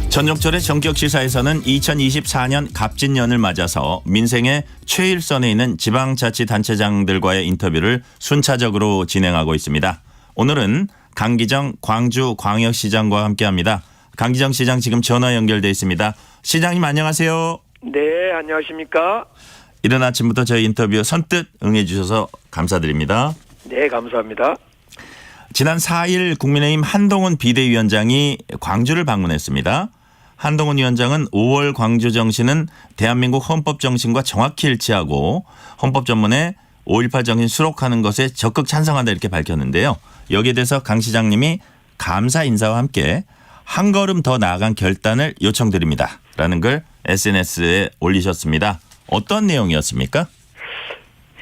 전종철의 전격시사에서는 2024년 갑진년을 맞아서 민생의 최일선에 있는 지방자치단체장들과의 인터뷰를 순차적으로 진행하고 있습니다. 오늘은 강기정 광주광역시장과 함께합니다. 강기정 시장 지금 전화 연결돼 있습니다. 시장님 안녕하세요. 네, 안녕하십니까? 이른 아침부터 저희 인터뷰 선뜻 응해 주셔서 감사드립니다. 네, 감사합니다. 지난 4일 국민의힘 한동훈 비대위원장이 광주를 방문했습니다. 한동훈 위원장은 5월 광주 정신은 대한민국 헌법 정신과 정확히 일치하고 헌법 전문에 5.18 정신 수록하는 것에 적극 찬성한다 이렇게 밝혔는데요. 여기에 대해서 강 시장님이 감사 인사와 함께 한 걸음 더 나아간 결단을 요청드립니다. 라는 걸 SNS에 올리셨습니다. 어떤 내용이었습니까?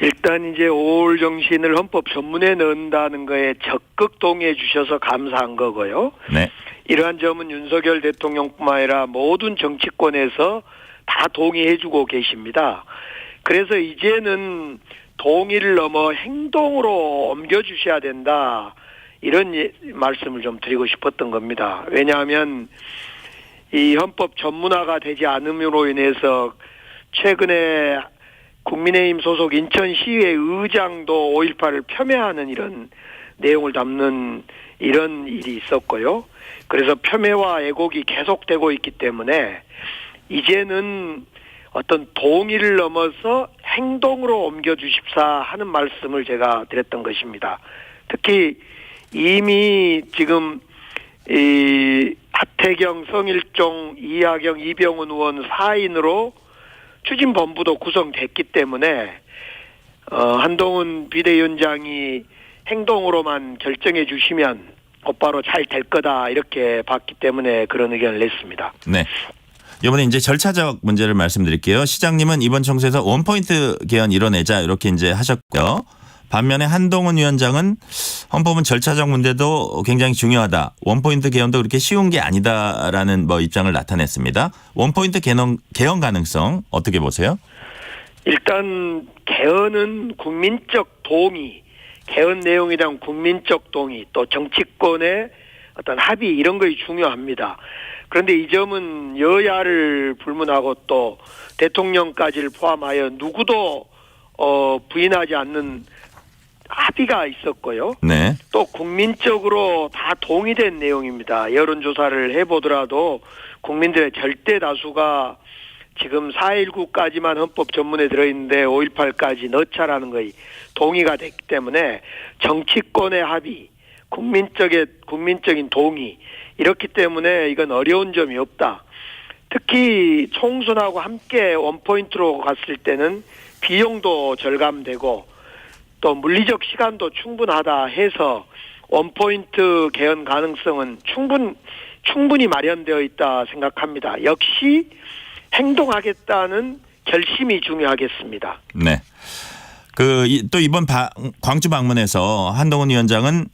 일단 이제 5월 정신을 헌법 전문에 넣는다는 거에 적극 동의해 주셔서 감사한 거고요. 네. 이러한 점은 윤석열 대통령뿐만 아니라 모든 정치권에서 다 동의해 주고 계십니다. 그래서 이제는 동의를 넘어 행동으로 옮겨주셔야 된다. 이런 말씀을 좀 드리고 싶었던 겁니다. 왜냐하면 이 헌법 전문화가 되지 않음으로 인해서 최근에 국민의힘 소속 인천시의회 의장도 5.18을 폄훼하는 이런 내용을 담는 이런 일이 있었고요. 그래서 폄훼와 왜곡이 계속되고 있기 때문에 이제는 어떤 동의를 넘어서 행동으로 옮겨주십사 하는 말씀을 제가 드렸던 것입니다. 특히 이미 지금 이 하태경, 성일종, 이하경, 이병훈 의원 4인으로 추진본부도 구성됐기 때문에 한동훈 비대위원장이 행동으로만 결정해 주시면 곧바로 잘 될 거다 이렇게 봤기 때문에 그런 의견을 냈습니다. 네. 이번에 이제 절차적 문제를 말씀드릴게요. 시장님은 이번 청소에서 원포인트 개헌 이뤄내자 이렇게 이제 하셨고요. 반면에 한동훈 위원장은 헌법은 절차적 문제도 굉장히 중요하다. 원포인트 개헌도 그렇게 쉬운 게 아니다라는 입장을 나타냈습니다. 원포인트 개헌 가능성 어떻게 보세요? 일단 개헌은 국민적 동의, 개헌 내용에 대한 국민적 동의, 또 정치권의 어떤 합의 이런 것이 중요합니다. 그런데 이 점은 여야를 불문하고 또 대통령까지를 포함하여 누구도 부인하지 않는 합의가 있었고요. 네. 또 국민적으로 다 동의된 내용입니다. 여론조사를 해보더라도 국민들의 절대 다수가 지금 4.19까지만 헌법 전문에 들어있는데 5.18까지 넣자라는 것이 동의가 됐기 때문에 정치권의 합의, 국민적인 동의 이렇기 때문에 이건 어려운 점이 없다. 특히 총선하고 함께 원포인트로 갔을 때는 비용도 절감되고 또 물리적 시간도 충분하다 해서 원포인트 개헌 가능성은 충분히 마련되어 있다 생각합니다. 역시 행동하겠다는 결심이 중요하겠습니다. 네. 또 이번 광주 방문에서 한동훈 위원장은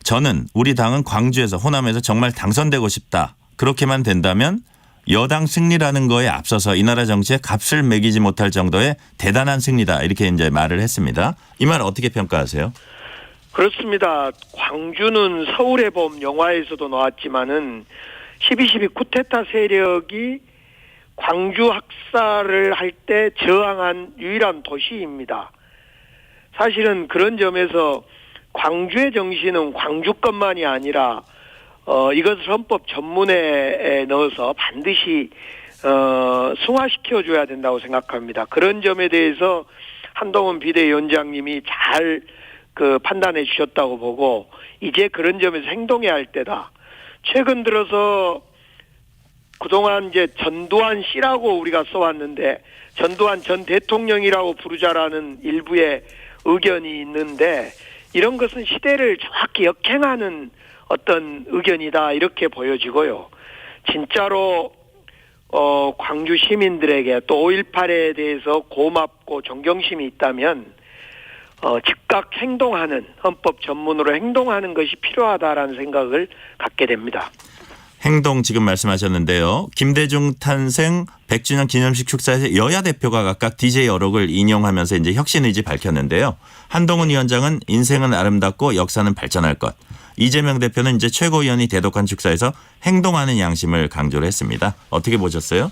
저는 우리 당은 광주에서 호남에서 정말 당선되고 싶다. 그렇게만 된다면 여당 승리라는 거에 앞서서 이 나라 정치에 값을 매기지 못할 정도의 대단한 승리다. 이렇게 이제 말을 했습니다. 이 말 어떻게 평가하세요? 그렇습니다. 광주는 서울의 봄 영화에서도 나왔지만은 12.12 쿠데타 세력이 광주 학살을 할 때 저항한 유일한 도시입니다. 사실은 그런 점에서 광주의 정신은 광주 것만이 아니라 이것을 헌법 전문에 넣어서 반드시 승화시켜줘야 된다고 생각합니다. 그런 점에 대해서 한동훈 비대위원장님이 잘 판단해 주셨다고 보고 이제 그런 점에서 행동해야 할 때다. 최근 들어서 그동안 이제 전두환 씨라고 우리가 써왔는데 전두환 전 대통령이라고 부르자라는 일부의 의견이 있는데 이런 것은 시대를 정확히 역행하는 어떤 의견이다 이렇게 보여지고요. 진짜로 광주 시민들에게 또 5.18에 대해서 고맙고 존경심이 있다면 즉각 행동하는 헌법 전문으로 행동하는 것이 필요하다라는 생각을 갖게 됩니다. 행동 지금 말씀하셨는데요. 김대중 탄생 100주년 기념식 축사에서 여야 대표가 각각 DJ 어록을 인용하면서 이제 혁신 의지 밝혔는데요. 한동훈 위원장은 인생은 아름답고 역사는 발전할 것. 이재명 대표는 이제 최고위원이 대독한 축사에서 행동하는 양심을 강조를 했습니다. 어떻게 보셨어요?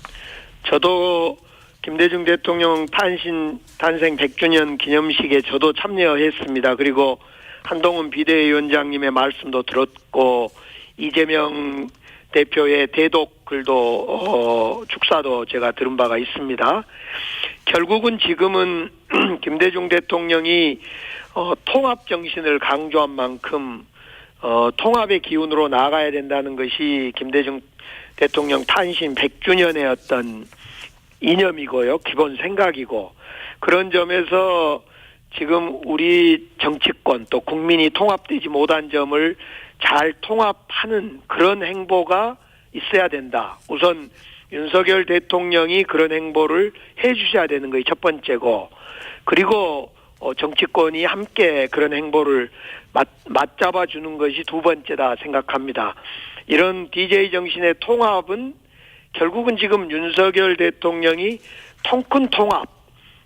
저도 김대중 대통령 탄생 100주년 기념식에 저도 참여했습니다. 그리고 한동훈 비대위원장님의 말씀도 들었고 이재명 대표의 대독 글도 축사도 제가 들은 바가 있습니다. 결국은 지금은 김대중 대통령이 통합 정신을 강조한 만큼 통합의 기운으로 나아가야 된다는 것이 김대중 대통령 탄신 100주년의 어떤 이념이고요. 기본 생각이고 그런 점에서 지금 우리 정치권 또 국민이 통합되지 못한 점을 잘 통합하는 그런 행보가 있어야 된다. 우선 윤석열 대통령이 그런 행보를 해 주셔야 되는 것이 첫 번째고 그리고 정치권이 함께 그런 행보를 맞잡아 주는 것이 두 번째다 생각합니다. 이런 DJ 정신의 통합은 결국은 지금 윤석열 대통령이 통큰 통합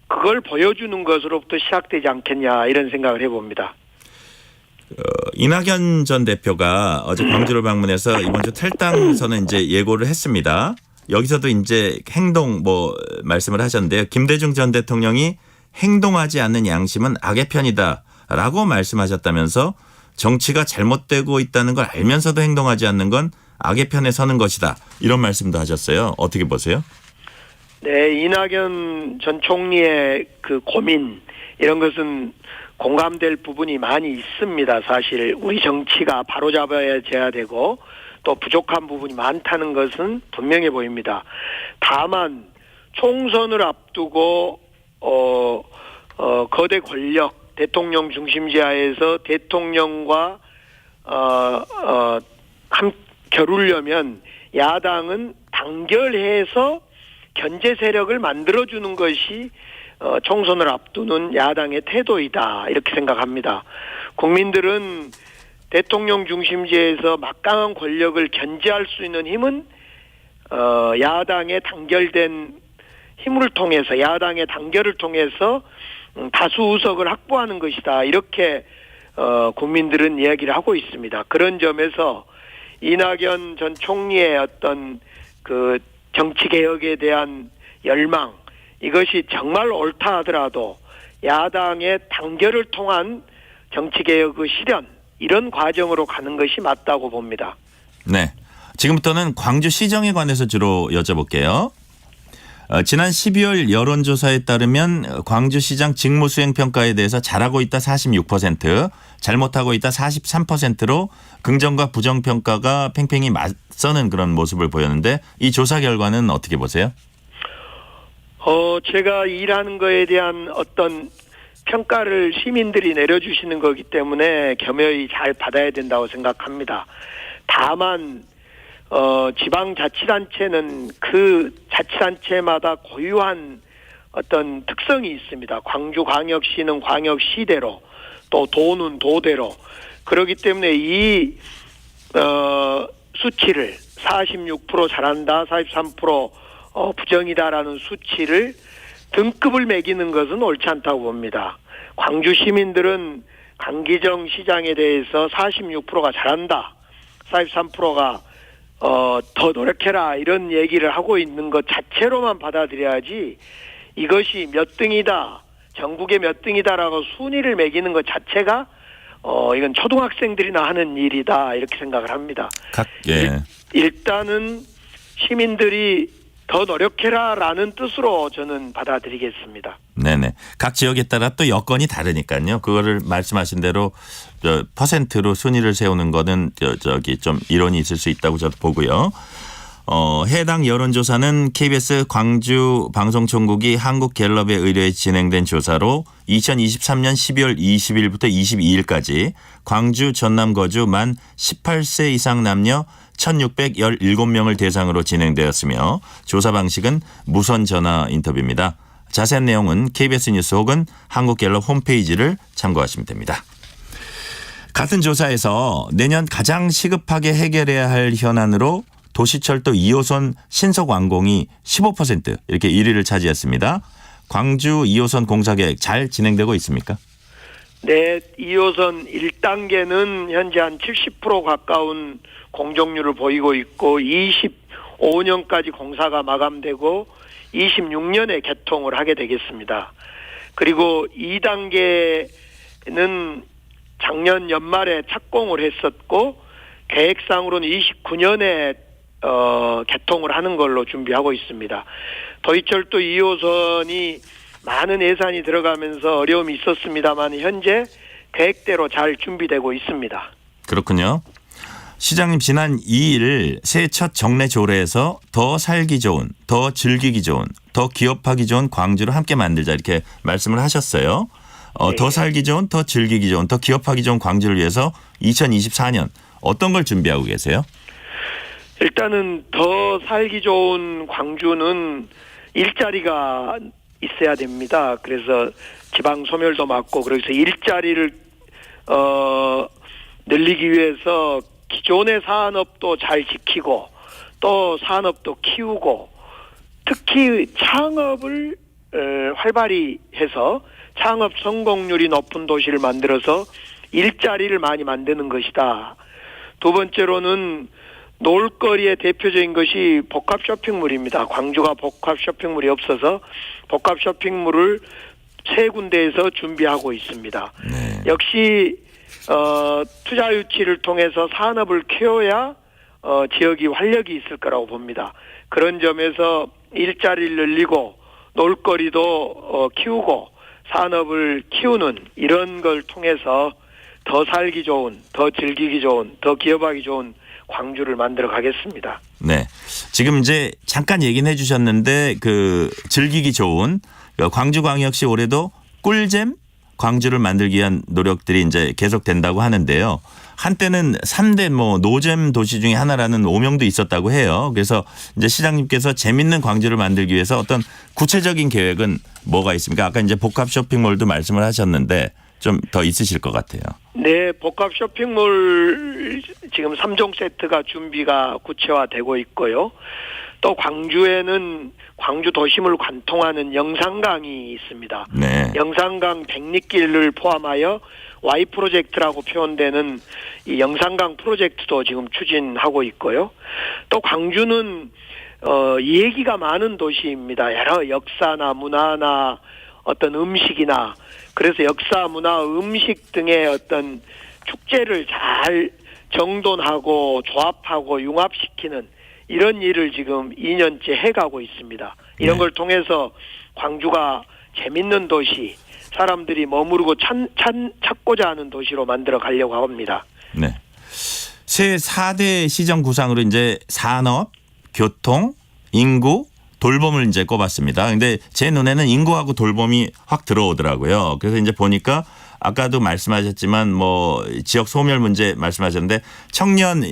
그걸 보여주는 것으로부터 시작되지 않겠냐 이런 생각을 해봅니다. 이낙연 전 대표가 어제 광주를 방문해서 이번 주 탈당선언 이제 예고를 했습니다. 여기서도 이제 행동 말씀을 하셨는데요. 김대중 전 대통령이 행동하지 않는 양심은 악의 편이다라고 말씀하셨다면서 정치가 잘못되고 있다는 걸 알면서도 행동하지 않는 건 악의 편에 서는 것이다. 이런 말씀도 하셨어요. 어떻게 보세요? 네, 이낙연 전 총리의 그 고민 이런 것은 공감될 부분이 많이 있습니다. 사실 우리 정치가 바로잡아야 되고 또 부족한 부분이 많다는 것은 분명해 보입니다. 다만 총선을 앞두고 거대 권력 대통령 중심지하에서 대통령과 겨루려면 야당은 단결해서 견제 세력을 만들어주는 것이 총선을 앞두는 야당의 태도이다 이렇게 생각합니다. 국민들은 대통령 중심지에서 막강한 권력을 견제할 수 있는 힘은 야당의 단결된 힘을 통해서 야당의 단결을 통해서 다수 의석을 확보하는 것이다 이렇게 국민들은 이야기를 하고 있습니다. 그런 점에서 이낙연 전 총리의 어떤 그 정치 개혁에 대한 열망 이것이 정말 옳다 하더라도 야당의 단결을 통한 정치 개혁의 실현 이런 과정으로 가는 것이 맞다고 봅니다. 네. 지금부터는 광주시정에 관해서 주로 여쭤볼게요. 지난 12월 여론조사에 따르면 광주시장 직무수행평가에 대해서 잘하고 있다 46%, 잘못하고 있다 43%로 긍정과 부정평가가 팽팽히 맞서는 그런 모습을 보였는데 이 조사 결과는 어떻게 보세요? 제가 일하는 거에 대한 어떤 평가를 시민들이 내려주시는 거기 때문에 겸허히 잘 받아야 된다고 생각합니다. 다만 지방자치단체는 그 자치단체마다 고유한 어떤 특성이 있습니다. 광주광역시는 광역시대로 또 도는 도대로 그렇기 때문에 이 수치를 46% 잘한다 43% 부정이다라는 수치를 등급을 매기는 것은 옳지 않다고 봅니다. 광주 시민들은 강기정 시장에 대해서 46%가 잘한다 43%가 더 노력해라 이런 얘기를 하고 있는 것 자체로만 받아들여야지 이것이 몇 등이다 전국에 몇 등이다라고 순위를 매기는 것 자체가 이건 초등학생들이나 하는 일이다 이렇게 생각을 합니다. 일단은 시민들이 더 노력해라라는 뜻으로 저는 받아들이겠습니다. 네네. 각 지역에 따라 또 여건이 다르니까요. 그거를 말씀하신 대로 퍼센트로 순위를 세우는 거는 좀 이론이 있을 수 있다고 저도 보고요. 해당 여론조사는 KBS 광주 방송총국이 한국갤럽에 의뢰해 진행된 조사로 2023년 12월 20일부터 22일까지 광주 전남 거주 만 18세 이상 남녀 1,617명을 대상으로 진행되었으며 조사 방식은 무선 전화 인터뷰입니다. 자세한 내용은 KBS 뉴스 혹은 한국갤럽 홈페이지를 참고하시면 됩니다. 같은 조사에서 내년 가장 시급하게 해결해야 할 현안으로 도시철도 2호선 신속 완공이 15% 이렇게 1위를 차지했습니다. 광주 2호선 공사 계획 잘 진행되고 있습니까? 네, 2호선 1단계는 현재 한 70% 가까운 공정률을 보이고 있고 25년까지 공사가 마감되고 26년에 개통을 하게 되겠습니다. 그리고 2단계는 작년 연말에 착공을 했었고 계획상으로는 29년에 개통을 하는 걸로 준비하고 있습니다. 도시철도 2호선이 많은 예산이 들어가면서 어려움이 있었습니다만 현재 계획대로 잘 준비되고 있습니다. 그렇군요. 시장님 지난 2일 새해 첫 정례 조례에서 더 살기 좋은, 더 즐기기 좋은, 더 기업하기 좋은 광주를 함께 만들자 이렇게 말씀을 하셨어요. 네. 더 살기 좋은, 더 즐기기 좋은, 더 기업하기 좋은 광주를 위해서 2024년 어떤 걸 준비하고 계세요? 일단은 더 살기 좋은 광주는 일자리가 있어야 됩니다. 그래서 지방 소멸도 막고 그래서 일자리를 늘리기 위해서 기존의 산업도 잘 지키고 또 산업도 키우고 특히 창업을 활발히 해서 창업 성공률이 높은 도시를 만들어서 일자리를 많이 만드는 것이다. 두 번째로는 놀거리의 대표적인 것이 복합 쇼핑몰입니다. 광주가 복합 쇼핑몰이 없어서 복합 쇼핑몰을 세 군데에서 준비하고 있습니다. 네. 역시 투자 유치를 통해서 산업을 키워야 지역이 활력이 있을 거라고 봅니다. 그런 점에서 일자리를 늘리고 놀거리도 키우고 산업을 키우는 이런 걸 통해서 더 살기 좋은, 더 즐기기 좋은, 더 기업하기 좋은 광주를 만들어 가겠습니다. 네. 지금 이제 잠깐 얘기는 해 주셨는데 그 즐기기 좋은 광주광역시 올해도 꿀잼 광주를 만들기 위한 노력들이 이제 계속된다고 하는데요. 한때는 3대 노잼 도시 중에 하나라는 오명도 있었다고 해요. 그래서 이제 시장님께서 재밌는 광주를 만들기 위해서 어떤 구체적인 계획은 뭐가 있습니까? 아까 이제 복합 쇼핑몰도 말씀을 하셨는데 좀 더 있으실 것 같아요. 네, 복합 쇼핑몰 지금 3종 세트가 준비가 구체화되고 있고요. 또 광주에는 광주 도심을 관통하는 영산강이 있습니다. 네. 영산강 백리길을 포함하여 Y 프로젝트라고 표현되는 이 영산강 프로젝트도 지금 추진하고 있고요. 또 광주는 얘기가 많은 도시입니다. 여러 역사나 문화나 어떤 음식이나 그래서 역사, 문화, 음식 등의 어떤 축제를 잘 정돈하고 조합하고 융합시키는 이런 일을 지금 2년째 해가고 있습니다. 이런 네. 걸 통해서 광주가 재밌는 도시, 사람들이 머무르고 찾고자 하는 도시로 만들어 가려고 합니다. 네. 새 4대 시정 구상으로 이제 산업, 교통, 인구, 돌봄을 이제 꼽았습니다. 근데 제 눈에는 인구하고 돌봄이 확 들어오더라고요. 그래서 이제 보니까 아까도 말씀하셨지만 지역 소멸 문제 말씀하셨는데 청년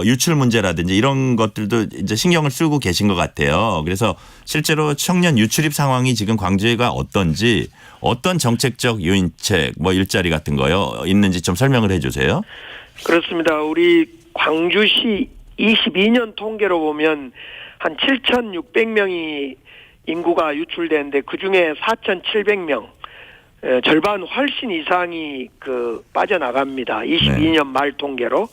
유출 문제라든지 이런 것들도 이제 신경을 쓰고 계신 것 같아요. 그래서 실제로 청년 유출입 상황이 지금 광주가 어떤지 어떤 정책적 유인책 일자리 같은 거요 있는지 좀 설명을 해 주세요. 그렇습니다. 우리 광주시 22년 통계로 보면 한 7,600명이 인구가 유출되는데 그중에 4,700명 절반 훨씬 이상이 빠져나갑니다. 22년 말 통계로.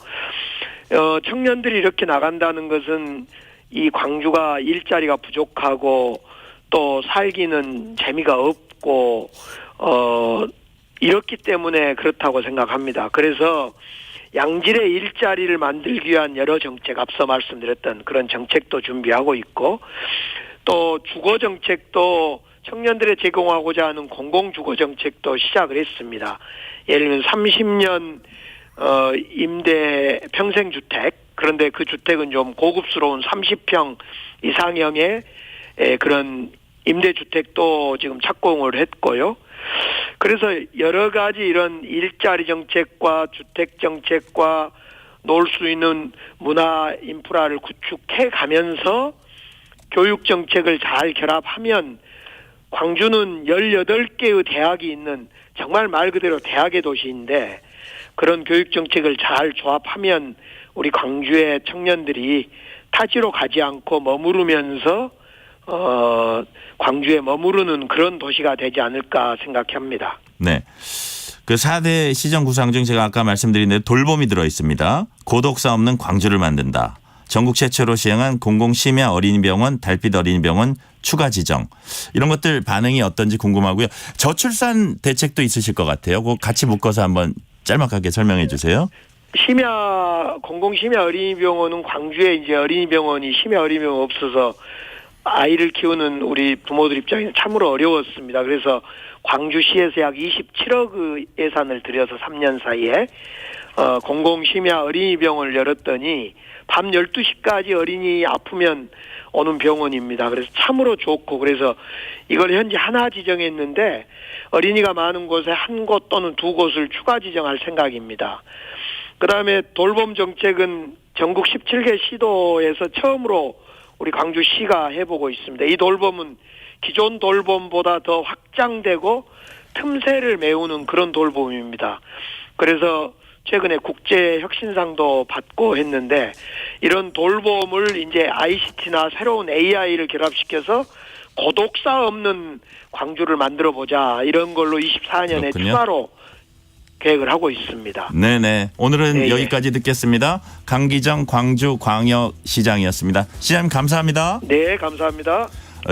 청년들이 이렇게 나간다는 것은 이 광주가 일자리가 부족하고 또 살기는 재미가 없고 이렇기 때문에 그렇다고 생각합니다. 그래서 양질의 일자리를 만들기 위한 여러 정책, 앞서 말씀드렸던 그런 정책도 준비하고 있고 또 주거 정책도 청년들에 제공하고자 하는 공공주거 정책도 시작을 했습니다. 예를 들면 30년 임대 평생주택, 그런데 그 주택은 좀 고급스러운 30평 이상형의 그런 임대주택도 지금 착공을 했고요. 그래서 여러 가지 이런 일자리 정책과 주택 정책과 놀 수 있는 문화 인프라를 구축해 가면서 교육 정책을 잘 결합하면 광주는 18개의 대학이 있는 정말 말 그대로 대학의 도시인데 그런 교육 정책을 잘 조합하면 우리 광주의 청년들이 타지로 가지 않고 머무르면서 광주에 머무르는 그런 도시가 되지 않을까 생각합니다. 네. 그 4대 시정 구상 중 제가 아까 말씀드린 대로 돌봄이 들어 있습니다. 고독사 없는 광주를 만든다. 전국 최초로 시행한 공공심야 어린이병원, 달빛 어린이병원 추가 지정. 이런 것들 반응이 어떤지 궁금하고요. 저출산 대책도 있으실 것 같아요. 그거 같이 묶어서 한번 짤막하게 설명해 주세요. 공공심야 어린이병원은 광주에 이제 어린이병원이 심야 어린이병원 없어서 아이를 키우는 우리 부모들 입장에서 참으로 어려웠습니다. 그래서 광주시에서 약 27억 예산을 들여서 3년 사이에 공공심야 어린이병원을 열었더니 밤 12시까지 어린이 아프면 오는 병원입니다. 그래서 참으로 좋고, 그래서 이걸 현재 하나 지정했는데 어린이가 많은 곳에 한 곳 또는 두 곳을 추가 지정할 생각입니다. 그다음에 돌봄 정책은 전국 17개 시도에서 처음으로 우리 광주시가 해보고 있습니다. 이 돌봄은 기존 돌봄보다 더 확장되고 틈새를 메우는 그런 돌봄입니다. 그래서 최근에 국제 혁신상도 받고 했는데, 이런 돌봄을 이제 ICT나 새로운 AI를 결합시켜서 고독사 없는 광주를 만들어 보자, 이런 걸로 24년에 그렇군요. 추가로 계획을 하고 있습니다. 네네. 오늘은 네, 여기까지 듣겠습니다. 강기정 광주광역시장이었습니다. 시장님 감사합니다. 네, 감사합니다.